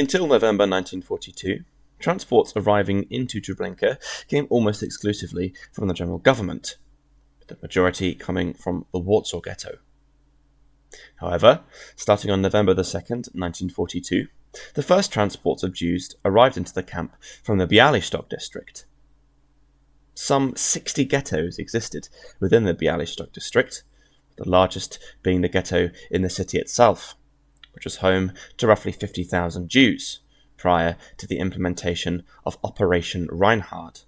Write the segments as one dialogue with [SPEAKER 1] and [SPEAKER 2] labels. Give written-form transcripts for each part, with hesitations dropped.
[SPEAKER 1] Until November 1942, transports arriving into Treblinka came almost exclusively from the general government, with the majority coming from the Warsaw Ghetto. However, starting on November 2nd, 1942, the first transports of Jews arrived into the camp from the Bialystok district. Some 60 ghettos existed within the Bialystok district, the largest being the ghetto in the city itself, which was home to roughly 50,000 Jews prior to the implementation of Operation Reinhard.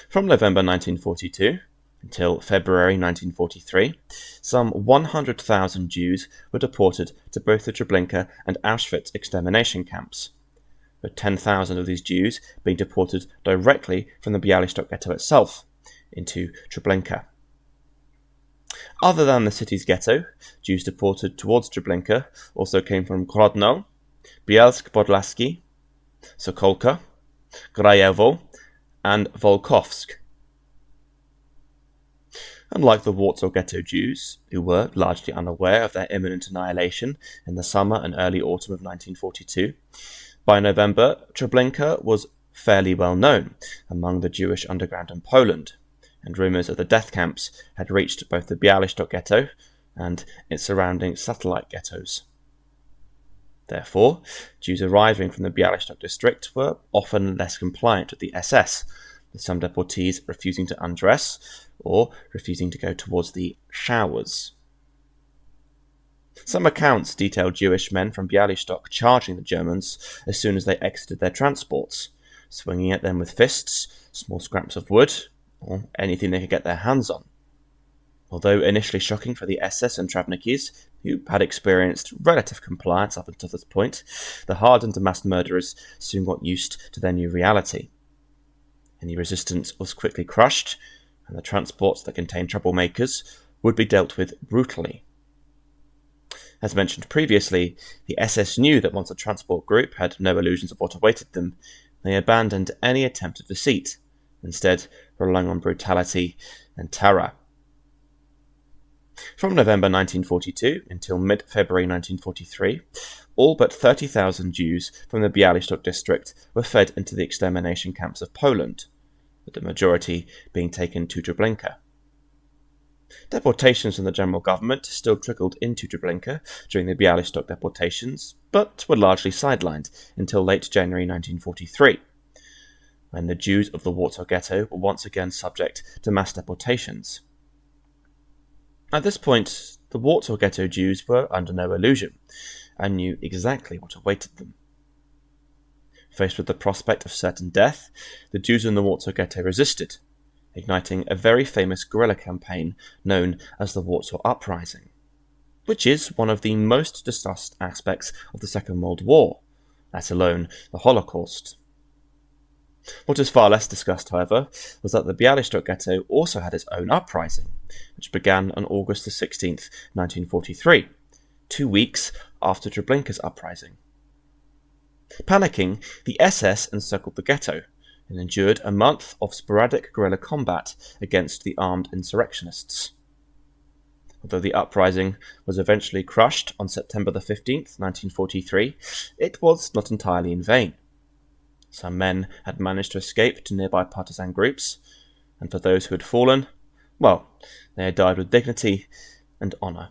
[SPEAKER 1] From November 1942 until February 1943, some 100,000 Jews were deported to both the Treblinka and Auschwitz extermination camps, with 10,000 of these Jews being deported directly from the Bialystok ghetto itself into Treblinka. Other than the city's ghetto, Jews deported towards Treblinka also came from Grodno, Bielsk-Podlaski, Sokolka, Grajewo, and Volkovsk. Unlike the Warsaw Ghetto Jews, who were largely unaware of their imminent annihilation in the summer and early autumn of 1942, by November, Treblinka was fairly well known among the Jewish underground in Poland, and rumours of the death camps had reached both the Bialystok ghetto and its surrounding satellite ghettos. Therefore, Jews arriving from the Bialystok district were often less compliant with the SS, with some deportees refusing to undress or refusing to go towards the showers. Some accounts detail Jewish men from Bialystok charging the Germans as soon as they exited their transports, swinging at them with fists, small scraps of wood, or anything they could get their hands on. Although initially shocking for the SS and Travnikis, who had experienced relative compliance up until this point, the hardened mass murderers soon got used to their new reality. Any resistance was quickly crushed, and the transports that contained troublemakers would be dealt with brutally. As mentioned previously, the SS knew that once a transport group had no illusions of what awaited them, they abandoned any attempt at deceit, instead relying on brutality and terror. From November 1942 until mid-February 1943, all but 30,000 Jews from the Bialystok district were fed into the extermination camps of Poland, with the majority being taken to Treblinka. Deportations from the general government still trickled into Treblinka during the Bialystok deportations, but were largely sidelined until late January 1943, when the Jews of the Warsaw Ghetto were once again subject to mass deportations. At this point, the Warsaw Ghetto Jews were under no illusion, and knew exactly what awaited them. Faced with the prospect of certain death, the Jews in the Warsaw Ghetto resisted, igniting a very famous guerrilla campaign known as the Warsaw Uprising, which is one of the most discussed aspects of the Second World War, let alone the Holocaust. What is far less discussed, however, was that the Bialystok ghetto also had its own uprising, which began on August 16th, 1943, 2 weeks after Treblinka's uprising. Panicking, the SS encircled the ghetto and endured a month of sporadic guerrilla combat against the armed insurrectionists. Although the uprising was eventually crushed on September 15th, 1943, it was not entirely in vain. Some men had managed to escape to nearby partisan groups, and for those who had fallen, well, they had died with dignity and honour.